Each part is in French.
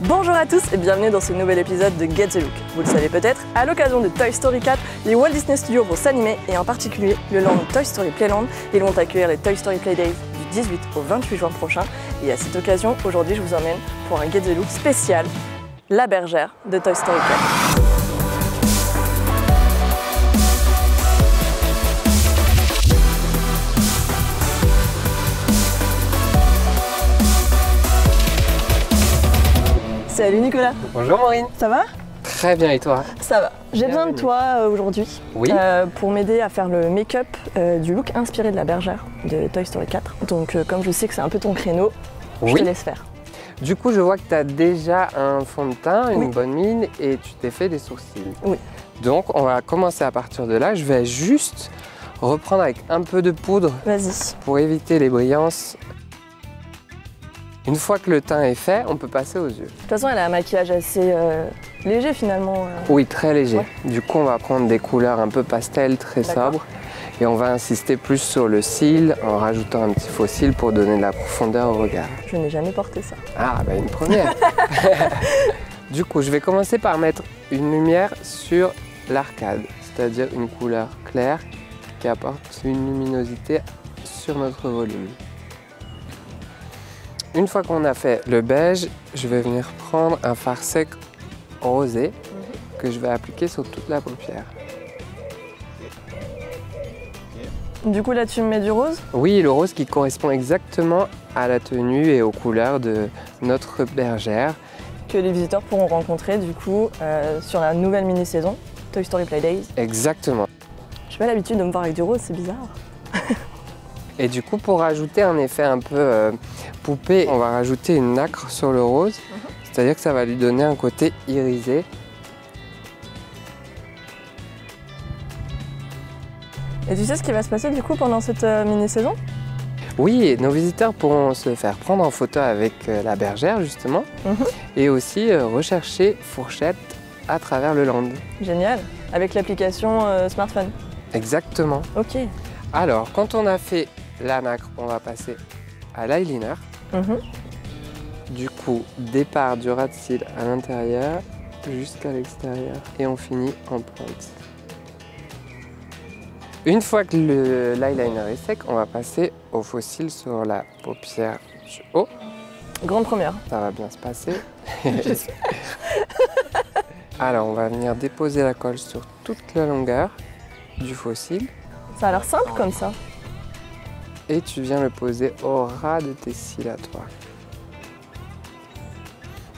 Bonjour à tous et bienvenue dans ce nouvel épisode de Get the Look. Vous le savez peut-être, à l'occasion de Toy Story 4, les Walt Disney Studios vont s'animer et en particulier le land Toy Story Playland. Ils vont accueillir les Toy Story Play Days du 18 au 28 juin prochain. Et à cette occasion, aujourd'hui, je vous emmène pour un Get the Look spécial, la bergère de Toy Story 4. Salut Nicolas. Bonjour Maureen. Ça va? Très bien et toi? Ça va. J'ai besoin de toi aujourd'hui pour m'aider à faire le make-up du look inspiré de la bergère de Toy Story 4. Donc comme je sais que c'est un peu ton créneau, je te laisse faire. Du coup, je vois que tu as déjà un fond de teint, une bonne mine et tu t'es fait des sourcils. Oui. Donc on va commencer à partir de là. Je vais juste reprendre avec un peu de poudre pour éviter les brillances. Une fois que le teint est fait, on peut passer aux yeux. De toute façon, elle a un maquillage assez léger finalement. Oui, très léger. Ouais. Du coup, on va prendre des couleurs un peu pastel, très sobres. Et on va insister plus sur le cil en rajoutant un petit faux cil pour donner de la profondeur au regard. Je n'ai jamais porté ça. Ah, bah une première. Du coup, je vais commencer par mettre une lumière sur l'arcade, c'est-à-dire une couleur claire qui apporte une luminosité sur notre volume. Une fois qu'on a fait le beige, je vais venir prendre un fard sec rosé que je vais appliquer sur toute la paupière. Du coup là tu me mets du rose? Oui, le rose qui correspond exactement à la tenue et aux couleurs de notre bergère. Que les visiteurs pourront rencontrer du coup sur la nouvelle mini-saison Toy Story Play Days. Exactement. J'ai pas l'habitude de me voir avec du rose, c'est bizarre. Et du coup, pour rajouter un effet un peu poupée, on va rajouter une nacre sur le rose. C'est-à-dire que ça va lui donner un côté irisé. Et tu sais ce qui va se passer du coup pendant cette mini-saison? Oui, nos visiteurs pourront se faire prendre en photo avec la bergère justement. Et aussi rechercher Fourchette à travers le land. Génial, avec l'application smartphone. Exactement. Ok. Alors, quand on a fait la nacre, on va passer à l'eyeliner. Du coup, départ du ras de cils à l'intérieur jusqu'à l'extérieur et on finit en pointe. Une fois que l'eyeliner est sec, on va passer au faux cil sur la paupière du haut. Grande première. Ça va bien se passer. Alors, on va venir déposer la colle sur toute la longueur du faux cil. Ça a l'air simple comme ça. Et tu viens le poser au ras de tes cils à toi.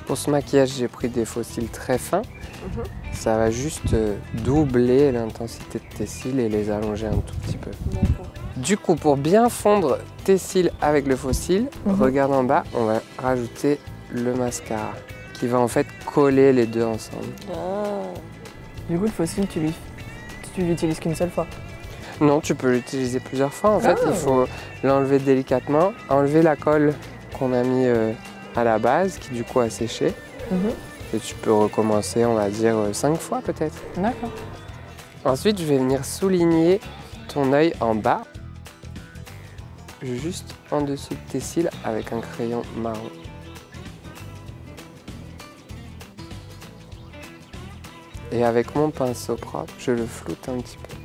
Pour ce maquillage, j'ai pris des faux cils très fins. Ça va juste doubler l'intensité de tes cils et les allonger un tout petit peu. Du coup, pour bien fondre tes cils avec le faux cil, regarde en bas, on va rajouter le mascara qui va en fait coller les deux ensemble. Du coup, le faux cil, tu l'utilises qu'une seule fois? Non, tu peux l'utiliser plusieurs fois. En fait, il faut l'enlever délicatement, enlever la colle qu'on a mis à la base, qui du coup a séché. Et tu peux recommencer, on va dire, 5 fois peut-être. D'accord. Ensuite, je vais venir souligner ton œil en bas, juste en dessous de tes cils avec un crayon marron. Et avec mon pinceau propre, je le floute un petit peu.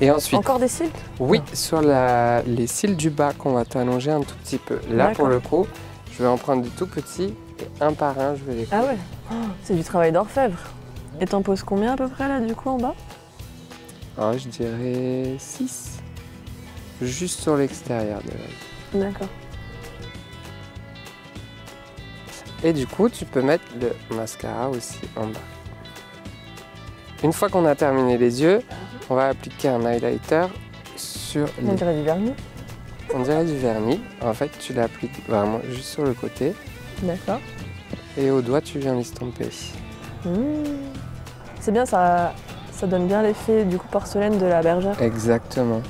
Et ensuite, encore des cils? Oui, sur les cils du bas qu'on va t'allonger un tout petit peu. Là, pour le coup, je vais en prendre des tout petits et un par un, je vais les couper. Ah ouais, c'est du travail d'orfèvre. Et t'en poses combien à peu près là du coup en bas? Alors, je dirais 6. Juste sur l'extérieur de l'œil. D'accord. Et du coup, tu peux mettre le mascara aussi en bas. Une fois qu'on a terminé les yeux, on va appliquer un highlighter sur les... On dirait du vernis. On dirait du vernis. En fait, tu l'appliques vraiment juste sur le côté. D'accord. Et au doigt, tu viens l'estomper. C'est bien, ça donne bien l'effet du coup porcelaine de la bergère. Exactement.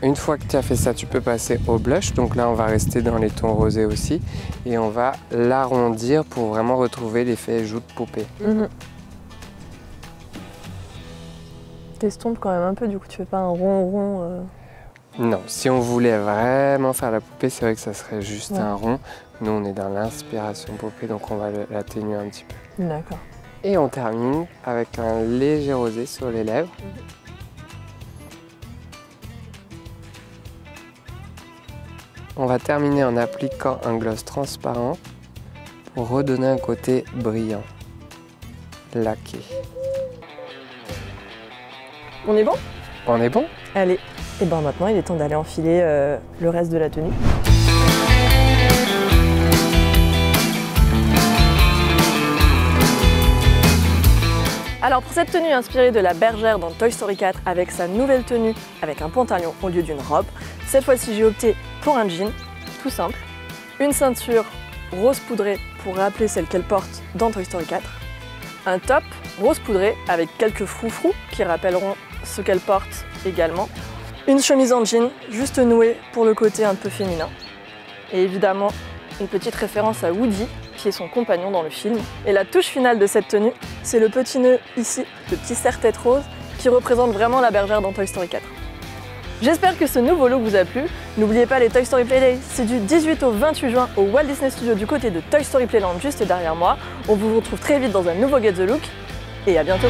Une fois que tu as fait ça, tu peux passer au blush. Donc là, on va rester dans les tons rosés aussi. Et on va l'arrondir pour vraiment retrouver l'effet joue de poupée. T'estompes quand même un peu, du coup tu fais pas un rond. Non, si on voulait vraiment faire la poupée, c'est vrai que ça serait juste un rond. Nous, on est dans l'inspiration poupée, donc on va l'atténuer un petit peu. D'accord. Et on termine avec un léger rosé sur les lèvres. On va terminer en appliquant un gloss transparent pour redonner un côté brillant, laqué. On est bon? On est bon? Allez, et ben maintenant il est temps d'aller enfiler le reste de la tenue. Alors pour cette tenue inspirée de la bergère dans Toy Story 4 avec sa nouvelle tenue avec un pantalon au lieu d'une robe, cette fois-ci j'ai opté pour un jean, tout simple, une ceinture rose poudrée pour rappeler celle qu'elle porte dans Toy Story 4, un top rose poudré avec quelques froufrous qui rappelleront ce qu'elle porte également, une chemise en jean juste nouée pour le côté un peu féminin et évidemment une petite référence à Woody qui est son compagnon dans le film. Et la touche finale de cette tenue, c'est le petit nœud ici, le petit serre-tête rose qui représente vraiment la bergère dans Toy Story 4. J'espère que ce nouveau look vous a plu. N'oubliez pas les Toy Story Playdays, c'est du 18 au 28 juin au Walt Disney Studios du côté de Toy Story Playland juste derrière moi. On vous retrouve très vite dans un nouveau Get The Look et à bientôt.